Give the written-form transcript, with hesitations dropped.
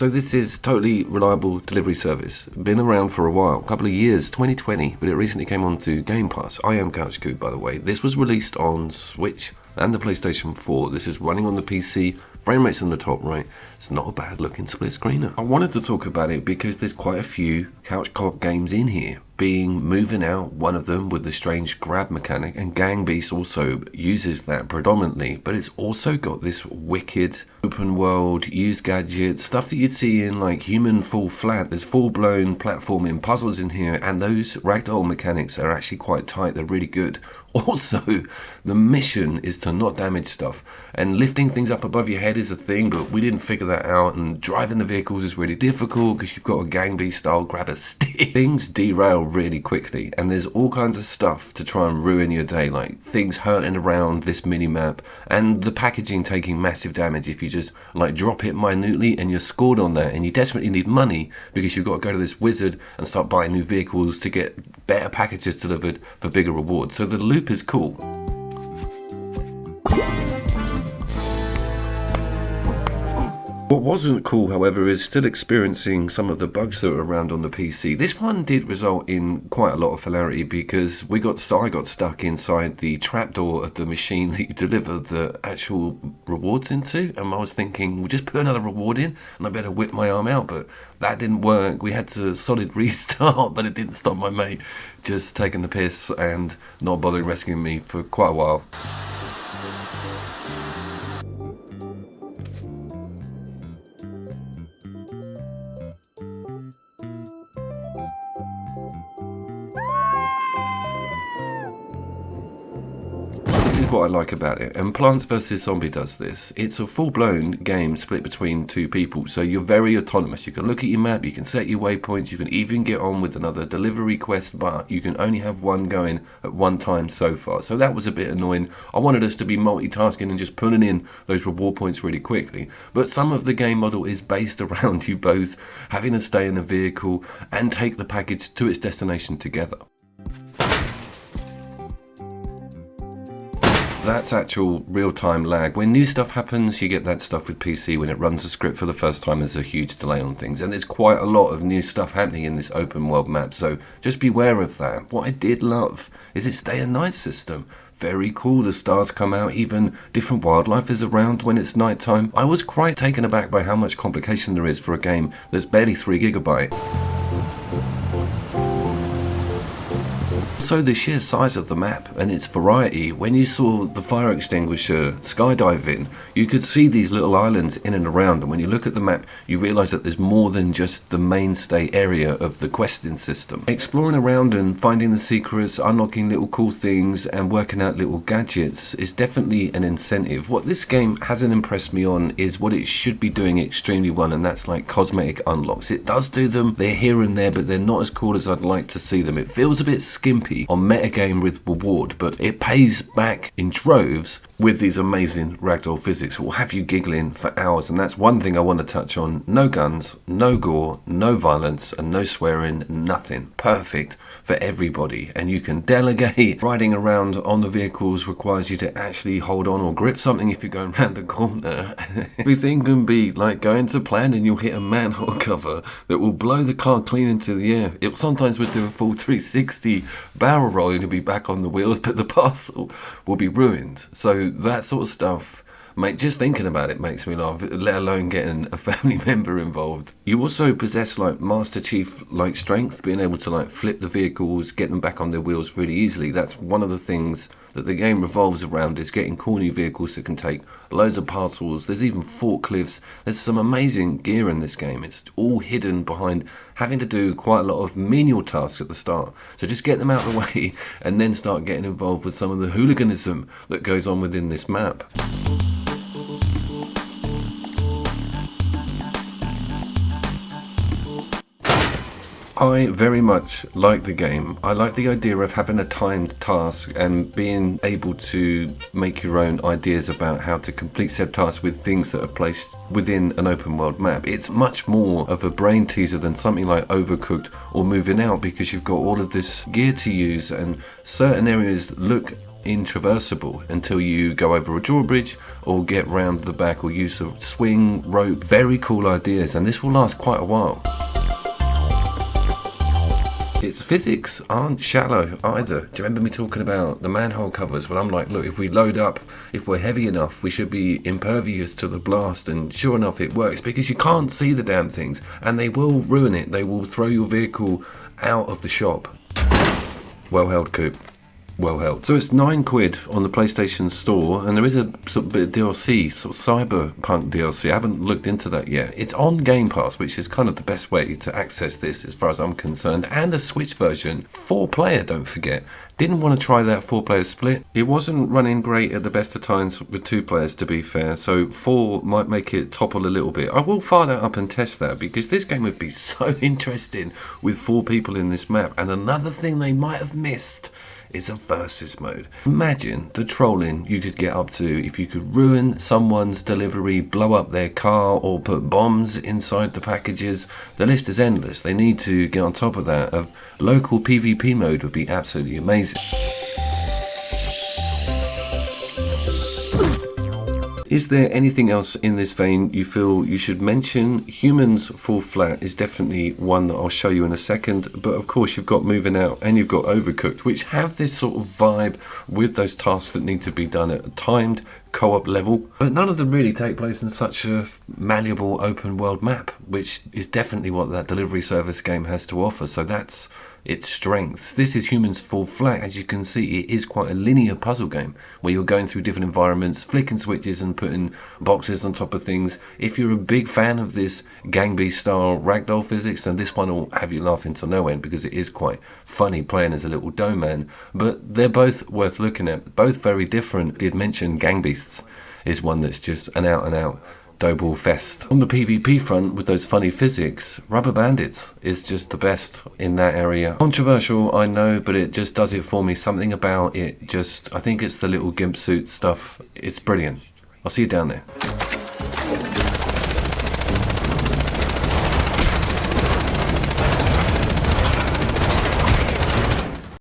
So this is totally reliable delivery service. Been around for a while, a couple of years, 2020, but it recently came onto Game Pass. I am CouchCoop, by the way. This was released on Switch and the PlayStation 4. This is running on the PC. Frame rate's on the top right. It's not a bad looking split screener. I wanted to talk about it because there's quite a few couch co-op games in here. Being Moving Out, one of them with the strange grab mechanic, and Gang Beasts also uses that predominantly, but it's also got this wicked open world, use gadgets, stuff that you'd see in like Human Fall Flat. There's full-blown platforming puzzles in here, and those ragdoll mechanics are actually quite tight. They're really good. Also, the mission is to not damage stuff, and lifting things up above your head is a thing, but we didn't figure that out, and driving the vehicles is really difficult because you've got a Gang Beast style grab a stick. Things derail really quickly, and there's all kinds of stuff to try and ruin your day, like things hurting around this mini-map, and the packaging taking massive damage if you just like drop it minutely and you're scored on that, and you desperately need money because you've got to go to this wizard and start buying new vehicles to get better packages delivered for bigger rewards. So the loop is cool. What wasn't cool, however, is still experiencing some of the bugs that are around on the PC. This one did result in quite a lot of hilarity because I got stuck inside the trapdoor of the machine that you deliver the actual rewards into, and I was thinking, we'll just put another reward in and I better whip my arm out, but that didn't work. We had to solid restart, but it didn't stop my mate just taking the piss and not bothering rescuing me for quite a while. This is what I like about it, and Plants vs Zombie does this. It's a full-blown game split between two people, so you're very autonomous. You can look at your map, you can set your waypoints, you can even get on with another delivery quest, but you can only have one going at one time so far. So that was a bit annoying. I wanted us to be multitasking and just pulling in those reward points really quickly, but some of the game model is based around you both having to stay in a vehicle and take the package to its destination together. That's actual real-time lag. When new stuff happens, you get that stuff with PC. When it runs a script for the first time, there's a huge delay on things. And there's quite a lot of new stuff happening in this open world map, so just beware of that. What I did love is its day and night system. Very cool, the stars come out, even different wildlife is around when it's nighttime. I was quite taken aback by how much complication there is for a game that's barely 3 GB. Also the sheer size of the map and its variety. When you saw the fire extinguisher skydiving, you could see these little islands in and around, and when you look at the map you realise that there's more than just the mainstay area of the questing system. Exploring around and finding the secrets, unlocking little cool things and working out little gadgets is definitely an incentive. What this game hasn't impressed me on is what it should be doing extremely well, and that's like cosmetic unlocks. It does do them, they're here and there, but they're not as cool as I'd like to see them. It feels a bit skimpy on metagame with reward, but it pays back in droves with these amazing ragdoll physics. It will have you giggling for hours, and that's one thing I want to touch on. No guns, no gore, no violence, and no swearing, nothing. Perfect for everybody, and you can delegate. Riding around on the vehicles requires you to actually hold on or grip something if you're going around a corner. Everything can be like going to plan and you'll hit a manhole cover that will blow the car clean into the air. It sometimes would do a full 360 barrel roll and you'll be back on the wheels, but the parcel will be ruined. So that sort of stuff, mate, just thinking about it makes me laugh, let alone getting a family member involved. You also possess like Master Chief like strength, being able to like flip the vehicles, get them back on their wheels really easily. That's one of the things that the game revolves around, is getting cool new vehicles that can take loads of parcels. There's even forklifts. There's some amazing gear in this game. It's all hidden behind having to do quite a lot of menial tasks at the start. So just get them out of the way and then start getting involved with some of the hooliganism that goes on within this map. I very much like the game. I like the idea of having a timed task and being able to make your own ideas about how to complete said tasks with things that are placed within an open world map. It's much more of a brain teaser than something like Overcooked or Moving Out, because you've got all of this gear to use and certain areas look intraversable until you go over a drawbridge or get round the back or use a swing, rope. Very cool ideas, and this will last quite a while. Its physics aren't shallow either. Do you remember me talking about the manhole covers? Well, I'm like, look, if we load up, if we're heavy enough, we should be impervious to the blast. And sure enough, it works because you can't see the damn things, and they will ruin it. They will throw your vehicle out of the shop. Well held, Coop. Well held. So it's £9 on the PlayStation Store, and there is a sort of bit of DLC, sort of cyberpunk DLC. I haven't looked into that yet. It's on Game Pass, which is kind of the best way to access this as far as I'm concerned, and a Switch version, 4-player, don't forget. Didn't want to try that 4-player split. It wasn't running great at the best of times with 2 players, to be fair, so 4 might make it topple a little bit. I will fire that up and test that, because this game would be so interesting with 4 people in this map. And another thing they might have missed is a versus mode. Imagine the trolling you could get up to if you could ruin someone's delivery, blow up their car, or put bombs inside the packages. The list is endless. They need to get on top of that. A local PvP mode would be absolutely amazing. Is there anything else in this vein you feel you should mention? Humans Fall Flat is definitely one that I'll show you in a second, but of course you've got Moving Out and you've got Overcooked, which have this sort of vibe with those tasks that need to be done at a timed co-op level, but none of them really take place in such a malleable open world map, which is definitely what that delivery service game has to offer. So that's its strength. This is Humans Fall Flat. As you can see, it is quite a linear puzzle game where you're going through different environments, flicking switches and putting boxes on top of things. If you're a big fan of this Gang Beast style ragdoll physics, then this one will have you laughing to no end, because it is quite funny playing as a little dough man. But they're both worth looking at, both very different. I did mention Gang Beasts is one that's just an out and out Doughball fest. On the PvP front, with those funny physics, Rubber Bandits is just the best in that area. Controversial, I know, but it just does it for me. Something about it just, I think it's the little gimp suit stuff. It's brilliant. I'll see you down there.